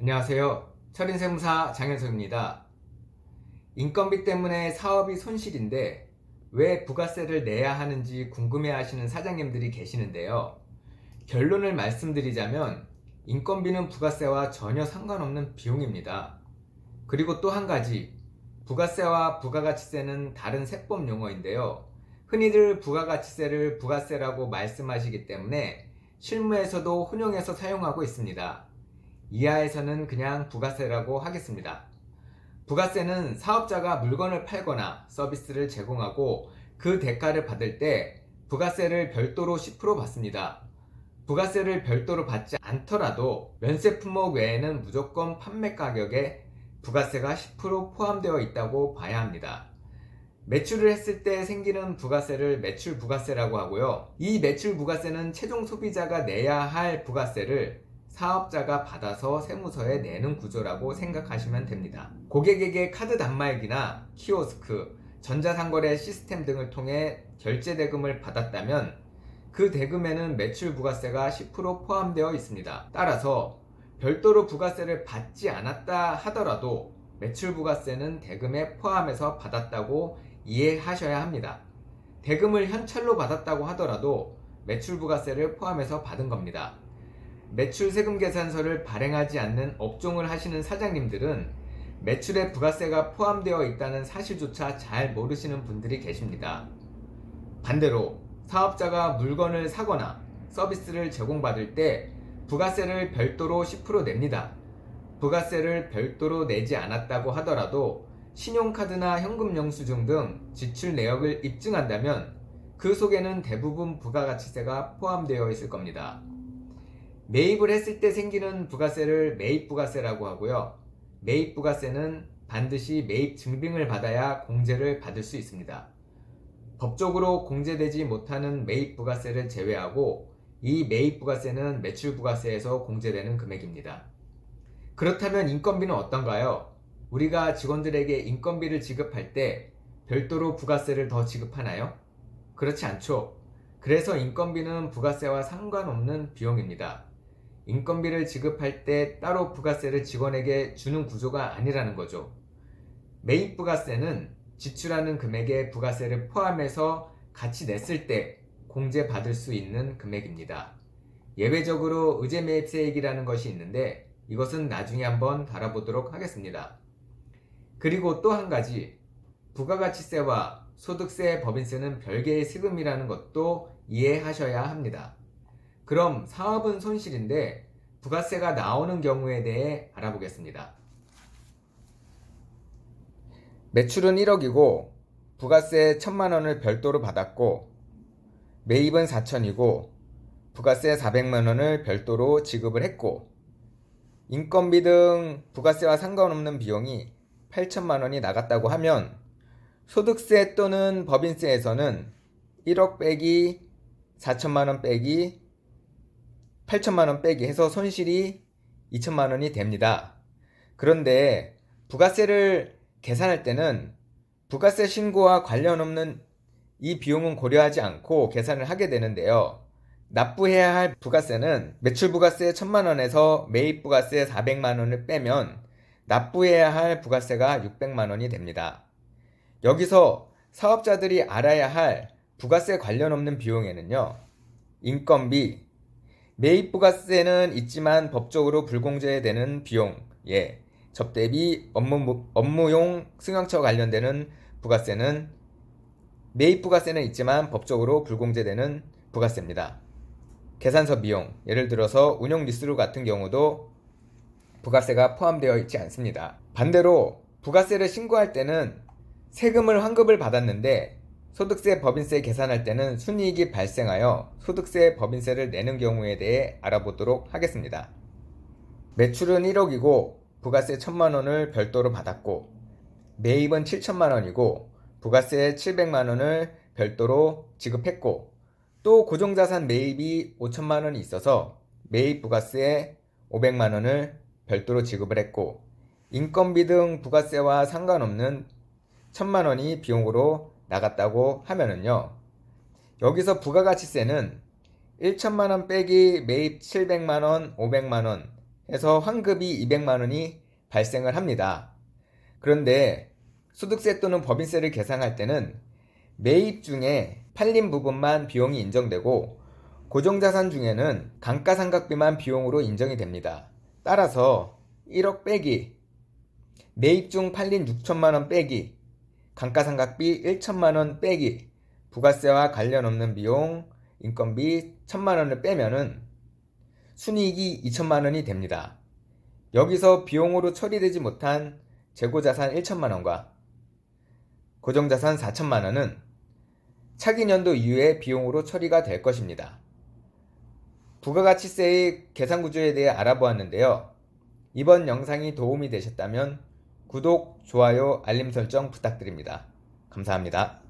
안녕하세요. 철인세무사 장현석입니다. 인건비 때문에 사업이 손실인데 왜 부가세를 내야 하는지 궁금해 하시는 사장님들이 계시는데요. 결론을 말씀드리자면 인건비는 부가세와 전혀 상관없는 비용입니다. 그리고 또 한 가지, 부가세와 부가가치세는 다른 세법 용어인데요. 흔히들 부가가치세를 부가세라고 말씀하시기 때문에 실무에서도 혼용해서 사용하고 있습니다. 이하에서는 그냥 부가세라고 하겠습니다. 부가세는 사업자가 물건을 팔거나 서비스를 제공하고 그 대가를 받을 때 부가세를 별도로 10% 받습니다. 부가세를 별도로 받지 않더라도 면세 품목 외에는 무조건 판매 가격에 부가세가 10% 포함되어 있다고 봐야 합니다. 매출을 했을 때 생기는 부가세를 매출 부가세라고 하고요. 이 매출 부가세는 최종 소비자가 내야 할 부가세를 사업자가 받아서 세무서에 내는 구조라고 생각하시면 됩니다. 고객에게 카드 단말기나 키오스크, 전자상거래 시스템 등을 통해 결제 대금을 받았다면 그 대금에는 매출 부가세가 10% 포함되어 있습니다. 따라서 별도로 부가세를 받지 않았다 하더라도 매출 부가세는 대금에 포함해서 받았다고 이해하셔야 합니다. 대금을 현찰로 받았다고 하더라도 매출 부가세를 포함해서 받은 겁니다. 매출 세금 계산서를 발행하지 않는 업종을 하시는 사장님들은 매출에 부가세가 포함되어 있다는 사실조차 잘 모르시는 분들이 계십니다. 반대로 사업자가 물건을 사거나 서비스를 제공받을 때 부가세를 별도로 10% 냅니다. 부가세를 별도로 내지 않았다고 하더라도 신용카드나 현금 영수증 등 지출 내역을 입증한다면 그 속에는 대부분 부가가치세가 포함되어 있을 겁니다. 매입을 했을 때 생기는 부가세를 매입부가세라고 하고요. 매입부가세는 반드시 매입 증빙을 받아야 공제를 받을 수 있습니다. 법적으로 공제되지 못하는 매입부가세를 제외하고 이 매입부가세는 매출부가세에서 공제되는 금액입니다. 그렇다면 인건비는 어떤가요? 우리가 직원들에게 인건비를 지급할 때 별도로 부가세를 더 지급하나요? 그렇지 않죠. 그래서 인건비는 부가세와 상관없는 비용입니다. 인건비를 지급할 때 따로 부가세를 직원에게 주는 구조가 아니라는 거죠. 매입부가세는 지출하는 금액에 부가세를 포함해서 같이 냈을 때 공제받을 수 있는 금액입니다. 예외적으로 의제매입세액이라는 것이 있는데 이것은 나중에 한번 다뤄보도록 하겠습니다. 그리고 또 한 가지, 부가가치세와 소득세, 법인세는 별개의 세금이라는 것도 이해하셔야 합니다. 그럼 사업은 손실인데 부가세가 나오는 경우에 대해 알아보겠습니다. 매출은 1억이고 부가세 1,000만 원을 별도로 받았고 매입은 4천이고 부가세 400만 원을 별도로 지급을 했고 인건비 등 부가세와 상관없는 비용이 8천만 원이 나갔다고 하면 소득세 또는 법인세에서는 1억 빼기 4천만 원 빼기 8천만 원 빼기 해서 손실이 2천만 원이 됩니다. 그런데 부가세를 계산할 때는 부가세 신고와 관련 없는 이 비용은 고려하지 않고 계산을 하게 되는데요. 납부해야 할 부가세는 매출부가세 1,000만 원에서 매입부가세 400만 원을 빼면 납부해야 할 부가세가 600만 원이 됩니다. 여기서 사업자들이 알아야 할 부가세 관련 없는 비용에는요. 인건비, 매입부가세는 있지만 법적으로 불공제되는 비용, 접대비, 업무용 승용차 관련되는 부가세는 매입부가세는 있지만 법적으로 불공제되는 부가세입니다. 계산서 비용, 예를 들어서 운영 리스루 같은 경우도 부가세가 포함되어 있지 않습니다. 반대로 부가세를 신고할 때는 세금을 환급을 받았는데 소득세, 법인세 계산할 때는 순이익이 발생하여 소득세, 법인세를 내는 경우에 대해 알아보도록 하겠습니다. 매출은 1억이고 부가세 1,000만 원을 별도로 받았고 매입은 7천만 원이고 부가세 700만 원을 별도로 지급했고 또 고정자산 매입이 5천만 원이 있어서 매입 부가세 500만 원을 별도로 지급을 했고 인건비 등 부가세와 상관없는 1,000만 원이 비용으로 나갔다고 하면은요. 여기서 부가가치세는 1천만 원 빼기 매입 700만 원, 500만 원 해서 환급이 200만 원이 발생을 합니다. 그런데 소득세 또는 법인세를 계산할 때는 매입 중에 팔린 부분만 비용이 인정되고 고정자산 중에는 감가상각비만 비용으로 인정이 됩니다. 따라서 1억 빼기 매입 중 팔린 6천만 원 빼기 감가상각비 1천만 원 빼기 부가세와 관련 없는 비용 인건비 1천만 원을 빼면은 순이익이 2천만 원이 됩니다. 여기서 비용으로 처리되지 못한 재고자산 1천만 원과 고정자산 4천만 원은 차기년도 이후에 비용으로 처리가 될 것입니다. 부가가치세의 계산구조에 대해 알아보았는데요. 이번 영상이 도움이 되셨다면 구독, 좋아요, 알림 설정 부탁드립니다. 감사합니다.